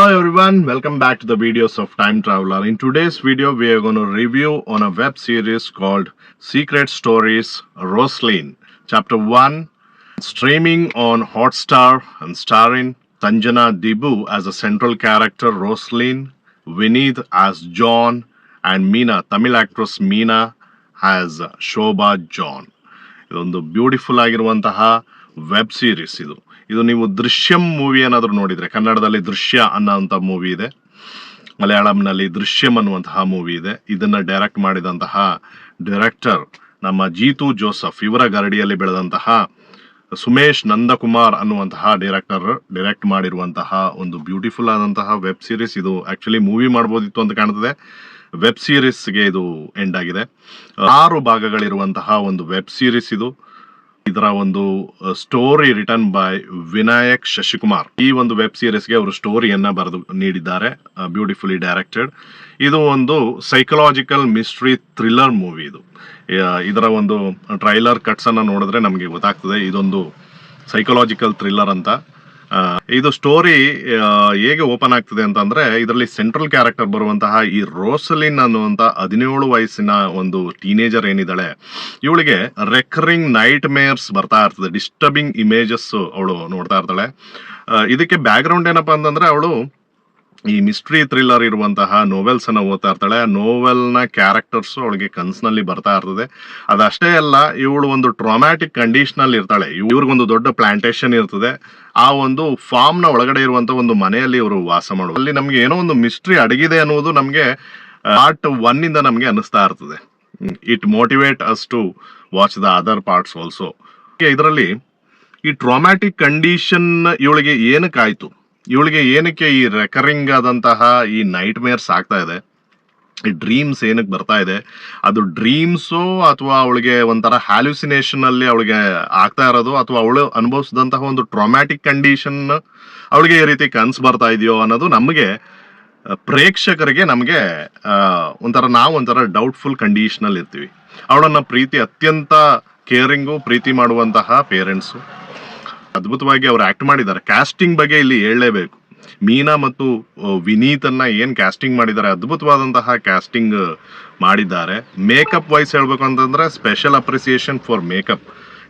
Hello everyone, welcome back to the videos of Time Traveler. In today's video, we are going to review on a web series called Secret Stories Rosaline. Chapter 1, streaming on Hotstar and starring Sanjana Dibu as a central character, Rosaline, Vineet as John, and Meena, Tamil actress Meena as Shobha John. ಇದೊಂದು beautiful ಆಗಿರುವಂತಹ web series ಇದು ನೀವು Drishyam movie ಏನಾದರೂ ನೋಡಿದ್ರೆ, ಕನ್ನಡದಲ್ಲಿ ದೃಶ್ಯ ಅನ್ನೋಂಥ movie ಇದೆ, ಮಲಯಾಳಂನಲ್ಲಿ ದೃಶ್ಯಂ ಅನ್ನುವಂತಹ ಮೂವಿ ಇದೆ. ಇದನ್ನ ಡೈರೆಕ್ಟ್ ಮಾಡಿದಂತಹ ಡೈರೆಕ್ಟರ್ ನಮ್ಮ ಜೀತು ಜೋಸಫ್, ಇವರ ಗರಡಿಯಲ್ಲಿ ಬೆಳೆದಂತಹ ಸುಮೇಶ್ ನಂದಕುಮಾರ್ ಅನ್ನುವಂತಹ ಡೈರೆಕ್ಟರ್ ಡೈರೆಕ್ಟ್ ಮಾಡಿರುವಂತಹ ಒಂದು ಬ್ಯೂಟಿಫುಲ್ ಆದಂತಹ ವೆಬ್ ಸೀರೀಸ್. ಇದು ಆಕ್ಚುಲಿ ಮೂವಿ ಮಾಡ್ಬೋದಿತ್ತು ಅಂತ ಕಾಣ್ತದೆ, ವೆಬ್ ಸೀರೀಸ್ಗೆ ಇದು ಎಂಡ್ ಆಗಿದೆ. 6 ಭಾಗಗಳಿರುವಂತಹ ಒಂದು ವೆಬ್ ಸೀರೀಸ್ ಇದು. ಇದರ ಒಂದು story return by Vinayak Shashikumar. ಈ ಒಂದು ವೆಬ್ ಸೀರೀಸ್ಗೆ ಅವರು ಸ್ಟೋರಿಯನ್ನ ಬರೆದು ನೀಡಿದ್ದಾರೆ, ಬ್ಯೂಟಿಫುಲಿ ಡೈರೆಕ್ಟೆಡ್. ಇದು ಒಂದು ಸೈಕಲಾಜಿಕಲ್ ಮಿಸ್ಟ್ರಿ ಥ್ರಿಲ್ಲರ್ ಮೂವಿ. ಇದರ ಒಂದು ಟ್ರೈಲರ್ ಕಟ್ಸ್ ಅನ್ನ ನೋಡಿದ್ರೆ ನಮಗೆ ಗೊತ್ತಾಗ್ತದೆ ಇದೊಂದು ಸೈಕಲಾಜಿಕಲ್ ಥ್ರಿಲ್ಲರ್ ಅಂತ. ಇದು ಸ್ಟೋರಿ ಹೇಗೆ ಓಪನ್ ಆಗ್ತದೆ ಅಂತಂದ್ರೆ, ಇದರಲ್ಲಿ ಸೆಂಟ್ರಲ್ ಕ್ಯಾರೆಕ್ಟರ್ ಬರುವಂತಹ ಈ ರೋಸಲಿನ್ ಅನ್ನುವಂತ 17 ವಯಸ್ಸಿನ ಒಂದು ಟೀನೇಜರ್ ಏನಿದ್ದಾಳೆ, ಇವಳಿಗೆ ರೆಕರಿಂಗ್ ನೈಟ್ ಮೇರ್ಸ್ ಬರ್ತಾ ಇರ್ತದೆ, ಡಿಸ್ಟರ್ಬಿಂಗ್ ಇಮೇಜಸ್ ಅವಳು ನೋಡ್ತಾ ಇರ್ತಾಳೆ. ಇದಕ್ಕೆ ಬ್ಯಾಕ್ ಗ್ರೌಂಡ್ ಏನಪ್ಪಾ ಅಂತಂದ್ರೆ, ಅವಳು ಈ ಮಿಸ್ಟ್ರಿ ಥ್ರಿಲ್ಲರ್ ಇರುವಂತಹ ನೋವೆಲ್ಸ್ ಅನ್ನ ಓದ್ತಾ ಇರ್ತಾಳೆ. ನೋವೆಲ್ ನ ಕ್ಯಾರೆಕ್ಟರ್ಸ್ ಅವಳಿಗೆ ಕನ್ಸ್ನಲ್ಲಿ ಬರ್ತಾ ಇರ್ತದೆ. ಅದಷ್ಟೇ ಅಲ್ಲ, ಇವಳು ಒಂದು ಟ್ರಾಮ್ಯಾಟಿಕ್ ಕಂಡೀಷನ್ ಅಲ್ಲಿ ಇರ್ತಾಳೆ. ಇವ್ರಿಗೊಂದು ದೊಡ್ಡ ಪ್ಲಾಂಟೇಶನ್ ಇರ್ತದೆ. ಆ ಒಂದು ಫಾರ್ಮ್ ನ ಒಳಗಡೆ ಇರುವಂತ ಒಂದು ಮನೆಯಲ್ಲಿ ಇವರು ವಾಸ ಮಾಡುವುದು. ಅಲ್ಲಿ ನಮ್ಗೆ ಏನೋ ಒಂದು ಮಿಸ್ಟ್ರಿ ಅಡಗಿದೆ ಅನ್ನೋದು ನಮ್ಗೆ ಪಾರ್ಟ್ 1 ಇಂದ ನಮ್ಗೆ ಅನಿಸ್ತಾ ಇರ್ತದೆ. It motivate us to watch the other parts also. ಇದರಲ್ಲಿ ಈ ಟ್ರಾಮ್ಯಾಟಿಕ್ ಕಂಡೀಷನ್ ಇವಳಿಗೆ ಏನಕ್ಕಾಯ್ತು, ಇವಳಿಗೆ ಏನಕ್ಕೆ ಈ ರೆಕರಿಂಗ್ ಆದಂತಹ ಈ ನೈಟ್ ಮೇರ್ಸ್ ಆಗ್ತಾ ಇದೆ, ಈ ಡ್ರೀಮ್ಸ್ ಏನಕ್ಕೆ ಬರ್ತಾ ಇದೆ, ಅದು ಡ್ರೀಮ್ಸು ಅಥವಾ ಅವಳಿಗೆ ಒಂಥರ ಹ್ಯಾಲ್ಯೂಸಿನೇಷನ್ ಅಲ್ಲಿ ಅವಳಿಗೆ ಆಗ್ತಾ ಇರೋದು, ಅಥವಾ ಅವಳು ಅನುಭವಿಸಿದಂತಹ ಒಂದು ಟ್ರಾಮ್ಯಾಟಿಕ್ ಕಂಡೀಷನ್ ಅವಳಿಗೆ ಈ ರೀತಿ ಕನ್ಸ್ ಬರ್ತಾ ಇದೆಯೋ ಅನ್ನೋದು ನಮಗೆ ಪ್ರೇಕ್ಷಕರಿಗೆ ನಮಗೆ ಒಂಥರ ಡೌಟ್ಫುಲ್ ಕಂಡೀಷನ್ ಅಲ್ಲಿ ಇರ್ತೀವಿ. ಅವಳನ್ನ ಅತ್ಯಂತ ಕೇರಿಂಗು ಪ್ರೀತಿ ಮಾಡುವಂತಹ ಪೇರೆಂಟ್ಸು ಅದ್ಭುತವಾಗಿ ಅವ್ರು ಆಕ್ಟ್ ಮಾಡಿದ್ದಾರೆ. ಕ್ಯಾಸ್ಟಿಂಗ್ ಬಗ್ಗೆ ಇಲ್ಲಿ ಹೇಳಲೇಬೇಕು. ಮೀನಾ ಮತ್ತು ವಿನೀತನ್ನ ಏನ್ ಕ್ಯಾಸ್ಟಿಂಗ್ ಮಾಡಿದ್ದಾರೆ, ಅದ್ಭುತವಾದಂತಹ ಕ್ಯಾಸ್ಟಿಂಗ್ ಮಾಡಿದ್ದಾರೆ. ಮೇಕಪ್ ವೈಸ್ ಹೇಳ್ಬೇಕು ಅಂತಂದ್ರೆ special appreciation for makeup.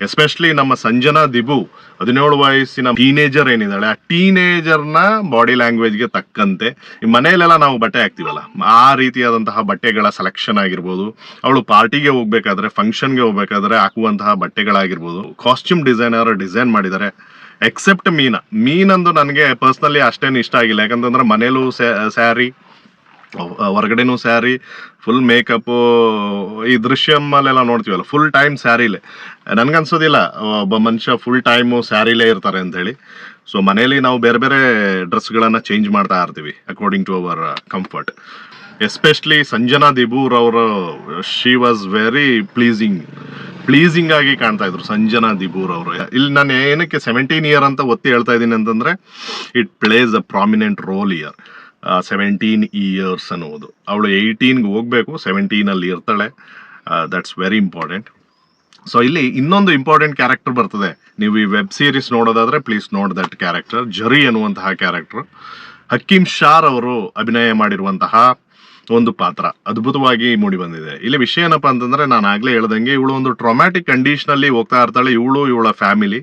Especially ನಮ್ಮ ಸಂಜನಾ ದಿಬು 17 ವಯಸ್ಸಿನ ಟೀನೇಜರ್ ಏನಿದ್ದಾಳೆ, ಆ ಟೀನೇಜರ್ನ ಬಾಡಿ ಲ್ಯಾಂಗ್ವೇಜ್ಗೆ ತಕ್ಕಂತೆ ಈ ಮನೆಯಲ್ಲೆಲ್ಲ ನಾವು ಬಟ್ಟೆ ಹಾಕ್ತಿವಲ್ಲ, ಆ ರೀತಿಯಾದಂತಹ ಬಟ್ಟೆಗಳ ಸೆಲೆಕ್ಷನ್ ಆಗಿರ್ಬೋದು, ಅವಳು ಪಾರ್ಟಿಗೆ ಹೋಗ್ಬೇಕಾದ್ರೆ, ಫಂಕ್ಷನ್ಗೆ ಹೋಗ್ಬೇಕಾದ್ರೆ ಹಾಕುವಂತಹ ಬಟ್ಟೆಗಳಾಗಿರ್ಬೋದು, ಕಾಸ್ಟ್ಯೂಮ್ ಡಿಸೈನರ್ ಡಿಸೈನ್ ಮಾಡಿದ್ದಾರೆ. ಎಕ್ಸೆಪ್ಟ್ ಮೀನಂದು ನನಗೆ ಪರ್ಸ್ನಲಿ ಅಷ್ಟೇನು ಇಷ್ಟ ಆಗಿಲ್ಲ. ಯಾಕಂತಂದ್ರೆ ಮನೇಲೂ ಸ್ಯಾರಿ, ಹೊರಗಡೆನೂ ಸ್ಯಾರಿ, ಫುಲ್ ಮೇಕಪ್. ಈ ದೃಶ್ಯಮಲ್ಲೆಲ್ಲ ನೋಡ್ತೀವಲ್ಲ, ಫುಲ್ ಟೈಮ್ ಸ್ಯಾರಿಲೇ. ನನ್ಗನ್ಸೋದಿಲ್ಲ ಒಬ್ಬ ಮನುಷ್ಯ ಫುಲ್ ಟೈಮು ಸ್ಯಾರಿಲೇ ಇರ್ತಾರೆ ಅಂತ ಹೇಳಿ. ಸೊ ಮನೇಲಿ ನಾವು ಬೇರೆ ಬೇರೆ ಡ್ರೆಸ್ಗಳನ್ನ ಚೇಂಜ್ ಮಾಡ್ತಾ ಇರ್ತೀವಿ according to our comfort. Especially Sanjana ದಿಬೂರ್ ಅವರು, ಶಿ ವಾಸ್ ವೆರಿ ಪ್ಲೀಸಿಂಗ್ ಆಗಿ ಕಾಣ್ತಾ ಇದ್ರು ಸಂಜನಾ ದಿಬೂರ್ ಅವರು. ಇಲ್ಲಿ ನಾನು ಏನಕ್ಕೆ 17 ಇಯರ್ ಅಂತ ಒತ್ತಿ ಹೇಳ್ತಾ ಇದ್ದೀನಿ ಅಂತಂದ್ರೆ, it place a prominent roll year. 17 years ಅನ್ನೋದು, ಅವಳು 18ಗೆ ಹೋಗ್ಬೇಕು, 17 ಅಲ್ಲಿ ಇರ್ತಾಳೆ. That's very important. ಸೊ ಇಲ್ಲಿ ಇನ್ನೊಂದು ಇಂಪಾರ್ಟೆಂಟ್ ಕ್ಯಾರೆಕ್ಟರ್ ಬರ್ತದೆ. ನೀವು ಈ ವೆಬ್ ಸೀರೀಸ್ ನೋಡೋದಾದ್ರೆ ಪ್ಲೀಸ್ ನೋಟ್ ದಟ್ ಕ್ಯಾರೆಕ್ಟರ್. ಜರಿ ಅನ್ನುವಂತಹ ಕ್ಯಾರೆಕ್ಟರ್, ಹಕೀಂ ಶಾರ್ ಅವರು ಅಭಿನಯ ಮಾಡಿರುವಂತಹ ಒಂದು ಪಾತ್ರ ಅದ್ಭುತವಾಗಿ ಮೂಡಿ ಬಂದಿದೆ. ಇಲ್ಲಿ ವಿಷಯ ಏನಪ್ಪಾ ಅಂತಂದ್ರೆ, ನಾನು ಆಗ್ಲೇ ಹೇಳ್ದಂಗೆ ಇವಳು ಒಂದು ಟ್ರಾಮ್ಯಾಟಿಕ್ ಕಂಡೀಷನ್ ಅಲ್ಲಿ ಹೋಗ್ತಾ ಇರ್ತಾಳೆ. ಇವಳ ಫ್ಯಾಮಿಲಿ,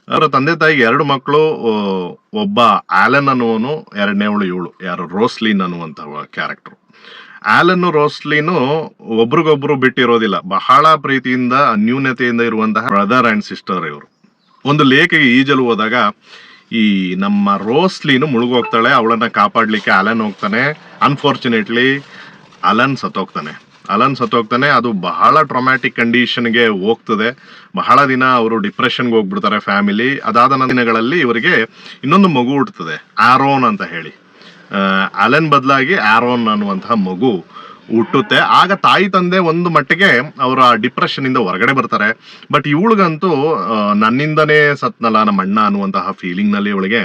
ಅವರ ತಂದೆ ತಾಯಿಗೆ 2 ಮಕ್ಕಳು, ಒಬ್ಬ ಆಲನ್ ಅನ್ನುವನು, 2ನೇವಳು ಇವಳು ಯಾರು ರೋಸ್ಲಿನ್ ಅನ್ನುವಂತಹ ಕ್ಯಾರೆಕ್ಟರ್. ಆಲನ್ ರೋಸ್ಲಿನು ಒಬ್ರಿಗೊಬ್ರು ಬಿಟ್ಟಿರೋದಿಲ್ಲ, ಬಹಳ ಪ್ರೀತಿಯಿಂದ ಅನ್ಯೂನ್ಯತೆಯಿಂದ ಇರುವಂತಹ ಬ್ರದರ್ ಅಂಡ್ ಸಿಸ್ಟರ್ ಇವರು. ಒಂದು ಲೇಖಿಗೆ ಈಜಲು ಹೋದಾಗ ಈ ನಮ್ಮ ರೋಸ್ಲಿನು ಮುಳುಗೋಗ್ತಾಳೆ. ಅವಳನ್ನ ಕಾಪಾಡ್ಲಿಕ್ಕೆ ಅಲನ್ ಹೋಗ್ತಾನೆ. ಅನ್ಫಾರ್ಚುನೇಟ್ಲಿ ಅಲನ್ ಸತ್ತೋಗ್ತಾನೆ. ಅದು ಬಹಳ ಟ್ರಾಮ್ಯಾಟಿಕ್ ಕಂಡೀಷನ್ಗೆ ಹೋಗ್ತದೆ. ಬಹಳ ದಿನ ಅವರು ಡಿಪ್ರೆಷನ್ಗೆ ಹೋಗ್ಬಿಡ್ತಾರೆ ಫ್ಯಾಮಿಲಿ. ಅದಾದ ದಿನಗಳಲ್ಲಿ ಇವರಿಗೆ ಇನ್ನೊಂದು ಮಗು ಹುಟ್ಟುತ್ತದೆ, ಆರೋನ್ ಅಂತ ಹೇಳಿ. ಅಲನ್ ಬದಲಾಗಿ ಆರೋನ್ ಅನ್ನುವಂತಹ ಮಗು ಹುಟ್ಟುತ್ತೆ. ಆಗ ತಾಯಿ ತಂದೆ ಒಂದು ಮಟ್ಟಿಗೆ ಅವರ ಡಿಪ್ರೆಷನ್ ಇಂದ ಹೊರಗಡೆ ಬರ್ತಾರೆ. ಬಟ್ ಇವಳಿಗಂತೂ ನನ್ನಿಂದನೇ ಸತ್ನಲ್ಲ ನಮ್ಮ ಅಣ್ಣ ಅನ್ನುವಂತಹ ಫೀಲಿಂಗ್ ನಲ್ಲಿ ಇವಳಿಗೆ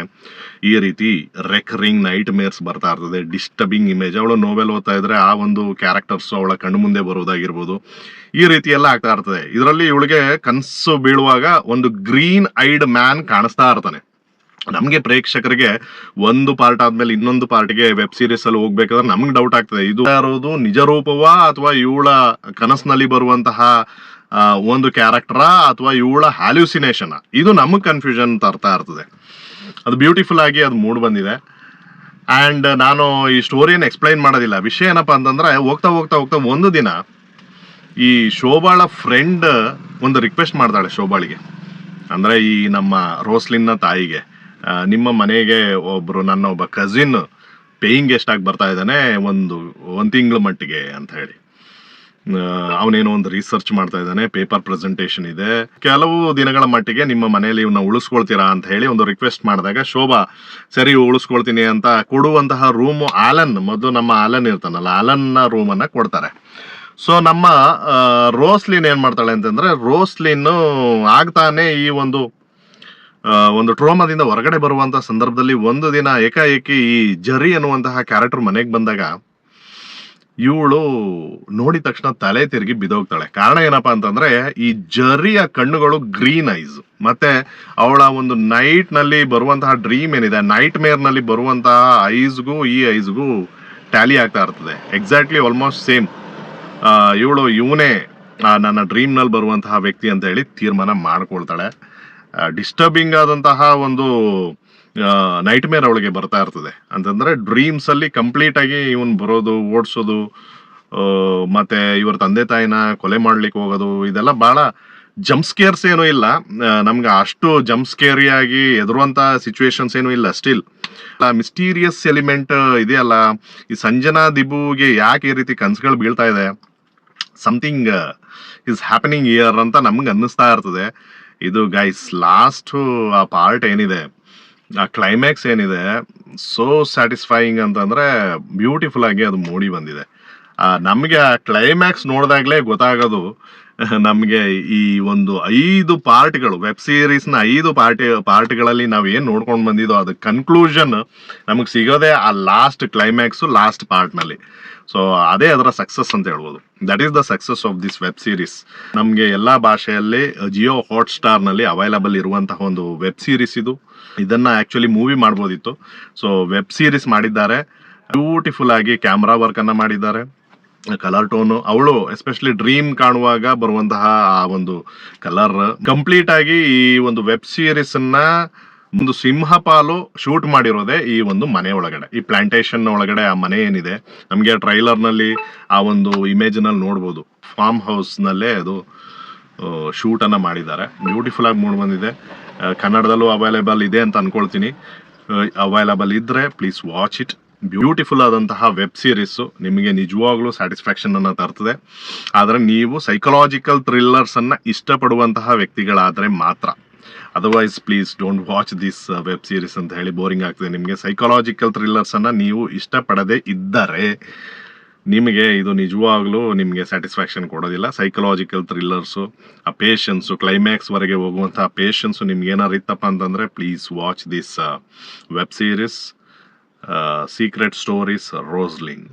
ಈ ರೀತಿ ರೆಕರಿಂಗ್ ನೈಟ್ ಮೇರ್ಸ್ ಬರ್ತಾ ಇರ್ತದೆ, ಡಿಸ್ಟರ್ಬಿಂಗ್ ಇಮೇಜ್. ಅವಳು ನೋವೆಲ್ ಓದ್ತಾ ಇದ್ರೆ ಆ ಒಂದು ಕ್ಯಾರೆಕ್ಟರ್ಸ್ ಅವಳ ಕಣ್ಣು ಮುಂದೆ ಬರೋದಾಗಿರ್ಬೋದು, ಈ ರೀತಿ ಎಲ್ಲ ಆಗ್ತಾ ಇರ್ತದೆ. ಇದರಲ್ಲಿ ಇವಳಿಗೆ ಕನಸು ಬೀಳುವಾಗ ಒಂದು ಗ್ರೀನ್ ಐಡ್ ಮ್ಯಾನ್ ಕಾಣಿಸ್ತಾ ಇರ್ತಾನೆ. ನಮಗೆ ಪ್ರೇಕ್ಷಕರಿಗೆ ಒಂದು ಪಾರ್ಟ್ ಆದ್ಮೇಲೆ ಇನ್ನೊಂದು ಪಾರ್ಟ್ಗೆ ವೆಬ್ ಸೀರೀಸ್ ಅಲ್ಲಿ ಹೋಗ್ಬೇಕಾದ್ರೆ ನಮ್ಗೆ ಡೌಟ್ ಆಗ್ತದೆ, ಇದು ಯಾರೋದು ನಿಜ ರೂಪವಾ ಅಥವಾ ಇವಳ ಕನಸಿನಲ್ಲಿ ಬರುವಂತಹ ಒಂದು ಕ್ಯಾರೆಕ್ಟರಾ ಅಥವಾ ಇವಳ ಹ್ಯಾಲ್ಯೂಸಿನೇಷನ್, ಇದು ನಮಗ್ ಕನ್ಫ್ಯೂಷನ್ ತರ್ತಾ ಇರ್ತದೆ. ಅದು ಬ್ಯೂಟಿಫುಲ್ ಆಗಿ ಅದು ಮೂಡ್ ಬಂದಿದೆ. ಅಂಡ್ ನಾನು ಈ ಸ್ಟೋರಿಯನ್ನು ಎಕ್ಸ್ಪ್ಲೈನ್ ಮಾಡೋದಿಲ್ಲ. ವಿಷಯ ಏನಪ್ಪಾ ಅಂತಂದ್ರೆ, ಹೋಗ್ತಾ ಹೋಗ್ತಾ ಹೋಗ್ತಾ ಒಂದು ದಿನ ಈ ಶೋಭಾಳ ಫ್ರೆಂಡ್ ಒಂದು ರಿಕ್ವೆಸ್ಟ್ ಮಾಡ್ತಾಳೆ ಶೋಭಾಳಿಗೆ, ಅಂದ್ರೆ ಈ ನಮ್ಮ ರೋಸ್ಲಿನ್ನ ತಾಯಿಗೆ, ನಿಮ್ಮ ಮನೆಗೆ ನನ್ನ ಒಬ್ಬ ಕಸಿನ್ ಪೇಯಿಂಗ್ ಗೆಸ್ಟ್ ಆಗಿ ಬರ್ತಾ ಇದ್ದಾನೆ ಒಂದು ತಿಂಗಳ ಮಟ್ಟಿಗೆ ಅಂತ ಹೇಳಿ. ಅವನೇನೋ ಒಂದು ರಿಸರ್ಚ್ ಮಾಡ್ತಾ ಇದ್ದಾನೆ, ಪೇಪರ್ ಪ್ರೆಸೆಂಟೇಷನ್ ಇದೆ, ಕೆಲವು ದಿನಗಳ ಮಟ್ಟಿಗೆ ನಿಮ್ಮ ಮನೆಯಲ್ಲಿ ಇವನ್ನ ಉಳಿಸ್ಕೊಳ್ತೀರಾ ಅಂತ ಹೇಳಿ ಒಂದು ರಿಕ್ವೆಸ್ಟ್ ಮಾಡಿದಾಗ ಶೋಭಾ ಸರಿ ಉಳಿಸ್ಕೊಳ್ತೀನಿ ಅಂತ ಕೊಡುವಂತಹ ರೂಮ್ ಮೊದಲು ನಮ್ಮ ಆಲನ್ ಇರ್ತಾನಲ್ಲ, ಆಲನ್ನ ರೂಮನ್ನ ಕೊಡ್ತಾರೆ. ಸೊ ನಮ್ಮ ರೋಸ್ಲಿನ್ ಏನ್ ಮಾಡ್ತಾಳೆ ಅಂತಂದ್ರೆ, ರೋಸ್ಲಿನ್ ಆಗ್ತಾನೆ ಈ ಒಂದು ಟ್ರೋಮಾದಿಂದ ಹೊರಗಡೆ ಬರುವಂತಹ ಸಂದರ್ಭದಲ್ಲಿ ಒಂದು ದಿನ ಏಕಾಏಕಿ ಈ ಜರಿ ಅನ್ನುವಂತಹ ಕ್ಯಾರೆಕ್ಟರ್ ಮನೆಗೆ ಬಂದಾಗ ಇವಳು ನೋಡಿದ ತಕ್ಷಣ ತಲೆ ತಿರುಗಿ ಬಿದ್ದೋಗ್ತಾಳೆ. ಕಾರಣ ಏನಪ್ಪಾ ಅಂತಂದ್ರೆ, ಈ ಜರಿಯ ಕಣ್ಣುಗಳು ಗ್ರೀನ್ ಐಸ್, ಮತ್ತೆ ಅವಳ ಒಂದು ನೈಟ್ ನಲ್ಲಿ ಬರುವಂತಹ ಡ್ರೀಮ್ ಏನಿದೆ, ನೈಟ್ ಮೇರ್ ನಲ್ಲಿ ಬರುವಂತಹ ಐಸ್ಗೂ ಈ ಐಸ್ಗೂ ಟ್ಯಾಲಿ ಆಗ್ತಾ ಇರ್ತದೆ. Exactly almost same. ಇವನೇ ನನ್ನ ಡ್ರೀಮ್ ನಲ್ಲಿ ಬರುವಂತಹ ವ್ಯಕ್ತಿ ಅಂತ ಹೇಳಿ ತೀರ್ಮಾನ ಮಾಡ್ಕೊಳ್ತಾಳೆ. ಡಿಸ್ಟರ್ಬಿಂಗ್ ಆದಂತಹ ಒಂದು ನೈಟ್ ಮೇರ್ ಅವಳಿಗೆ ಬರ್ತಾ ಇರ್ತದೆ. ಅಂತಂದ್ರೆ ಡ್ರೀಮ್ಸ್ ಅಲ್ಲಿ ಕಂಪ್ಲೀಟ್ ಆಗಿ ಇವನ್ ಬರೋದು, ಓಡಿಸೋದು, ಮತ್ತೆ ಇವ್ರ ತಂದೆ ತಾಯಿನ ಕೊಲೆ ಮಾಡ್ಲಿಕ್ಕೆ ಹೋಗೋದು, ಇದೆಲ್ಲ ಬಹಳ ಜಂಪ್ಸ್ಕೇರ್ಸ್ ಏನೂ ಇಲ್ಲ. ನಮ್ಗೆ ಅಷ್ಟು ಜಂಪ್ಸ್ಕೇರಿಯಾಗಿ ಎದುರುವಂತ ಸಿಚುವೇಶನ್ಸ್ ಏನೂ ಇಲ್ಲ. ಸ್ಟಿಲ್ ಮಿಸ್ಟೀರಿಯಸ್ ಎಲಿಮೆಂಟ್ ಇದೆಯಲ್ಲ, ಈ ಸಂಜನಾ ದಿಬುಗೆ ಯಾಕೆ ಈ ರೀತಿ ಕನ್ಸುಗಳು ಬೀಳ್ತಾ ಇದೆ, ಸಮಥಿಂಗ್ ಇಸ್ ಹ್ಯಾಪನಿಂಗ್ ಇಯರ್ ಅಂತ ನಮ್ಗೆ ಅನ್ನಿಸ್ತಾ ಇರ್ತದೆ. ಇದು ಗೈಸ್ ಲಾಸ್ಟ್ ಆ ಪಾರ್ಟ್ ಏನಿದೆ, ಆ ಕ್ಲೈಮ್ಯಾಕ್ಸ್ ಏನಿದೆ, ಸೋ ಸ್ಯಾಟಿಸ್ಫೈಯಿಂಗ್ ಅಂತಂದ್ರೆ ಬ್ಯೂಟಿಫುಲ್ ಆಗಿ ಅದು ಮೂಡಿ ಬಂದಿದೆ. ನಮ್ಗೆ ಆ ಕ್ಲೈಮ್ಯಾಕ್ಸ್ ನೋಡಿದಾಗ್ಲೇ ಗೊತ್ತಾಗೋದು ನಮ್ಗೆ ಈ ಒಂದು 5 ಪಾರ್ಟ್ಗಳು, ವೆಬ್ ಸೀರೀಸ್ ನ 5 ಪಾರ್ಟ್ಗಳಲ್ಲಿ ನಾವ್ ಏನ್ ನೋಡ್ಕೊಂಡು ಬಂದಿದ್ದೋ ಅದು ಕನ್ಕ್ಲೂಷನ್ ನಮಗ್ ಸಿಗೋದೇ ಆ ಲಾಸ್ಟ್ ಕ್ಲೈಮ್ಯಾಕ್ಸ್, ಲಾಸ್ಟ್ ಪಾರ್ಟ್ ನಲ್ಲಿ. ಸೊ ಅದೇ ಅದರ ಸಕ್ಸಸ್ ಅಂತ ಹೇಳ್ಬೋದು. That is the success of this web series. ನಮ್ಗೆ ಎಲ್ಲಾ ಭಾಷೆಯಲ್ಲಿ ಜಿಯೋ ಹಾಟ್ ಸ್ಟಾರ್ ನಲ್ಲಿ ಅವೈಲಬಲ್ ಇರುವಂತಹ ಒಂದು ವೆಬ್ ಸೀರೀಸ್ ಇದು. ಇದನ್ನ ಆಕ್ಚುಲಿ ಮೂವಿ ಮಾಡ್ಬೋದಿತ್ತು. ಸೊ ವೆಬ್ ಸೀರೀಸ್ ಮಾಡಿದ್ದಾರೆ. ಬ್ಯೂಟಿಫುಲ್ ಆಗಿ ಕ್ಯಾಮ್ರಾ ವರ್ಕ್ ಅನ್ನ ಮಾಡಿದ್ದಾರೆ. ಕಲರ್ ಟೋನ್, ಅವಳು ಎಸ್ಪೆಷಲಿ ಡ್ರೀಮ್ ಕಾಣುವಾಗ ಬರುವಂತಹ ಆ ಒಂದು ಕಲರ್, ಕಂಪ್ಲೀಟ್ ಆಗಿ ಈ ಒಂದು ವೆಬ್ ಸೀರೀಸ್ ಅನ್ನ ಒಂದು ಸಿಂಹಪಾಲು ಶೂಟ್ ಮಾಡಿರೋದೇ ಈ ಒಂದು ಮನೆ ಒಳಗಡೆ, ಈ ಪ್ಲಾಂಟೇಶನ್ ಒಳಗಡೆ. ಆ ಮನೆ ಏನಿದೆ ನಮ್ಗೆ ಟ್ರೈಲರ್ ನಲ್ಲಿ ಆ ಒಂದು ಇಮೇಜ್ ನಲ್ಲಿ ನೋಡ್ಬೋದು. ಫಾರ್ಮ್ ಹೌಸ್ ನಲ್ಲೇ ಅದು ಶೂಟ್ ಅನ್ನ ಮಾಡಿದ್ದಾರೆ. ಬ್ಯೂಟಿಫುಲ್ ಆಗಿ ಮೂಡ್ ಬಂದಿದೆ. ಕನ್ನಡದಲ್ಲೂ ಅವೈಲೇಬಲ್ ಇದೆ ಅಂತ ಅನ್ಕೊಳ್ತೀನಿ. ಅವೈಲೇಬಲ್ ಇದ್ರೆ ಪ್ಲೀಸ್ ವಾಚ್ ಇಟ್. ಬ್ಯೂಟಿಫುಲ್ ಆದಂತಹ ವೆಬ್ ಸೀರೀಸ್ ನಿಮಗೆ ನಿಜವಾಗ್ಲೂ ಸ್ಯಾಟಿಸ್ಫ್ಯಾಕ್ಷನ್ ಅನ್ನ ತರ್ತದೆ. ಆದ್ರೆ ನೀವು ಸೈಕಲಾಜಿಕಲ್ ಥ್ರಿಲ್ಲರ್ಸ್ ಅನ್ನ ಇಷ್ಟಪಡುವಂತಹ ವ್ಯಕ್ತಿಗಳಾದ್ರೆ ಮಾತ್ರ. Otherwise please don't watch this web series ಅಂತ ಹೇಳಿ ಬೋರಿಂಗ್ ಆಗ್ತದೆ ನಿಮಗೆ. ಸೈಕಲಾಜಿಕಲ್ ಥ್ರಿಲ್ಲರ್ಸ್ ಅನ್ನ ನೀವು ಇಷ್ಟಪಡದೆ ಇದ್ದರೆ ನಿಮಗೆ ಇದು ನಿಜವಾಗ್ಲೂ ನಿಮಗೆ ಸ್ಯಾಟಿಸ್ಫ್ಯಾಕ್ಷನ್ ಕೊಡೋದಿಲ್ಲ. ಸೈಕಲಾಜಿಕಲ್ ಥ್ರಿಲ್ಲರ್ಸು, ಆ ಪೇಷನ್ಸು, ಕ್ಲೈಮ್ಯಾಕ್ಸ್ ವರೆಗೆ ಹೋಗುವಂತಹ ಪೇಷನ್ಸು ನಿಮ್ಗೆ ಏನಾರು ಇತ್ತಪ್ಪ ಅಂತಂದ್ರೆ please watch this web series, secret stories Roslin.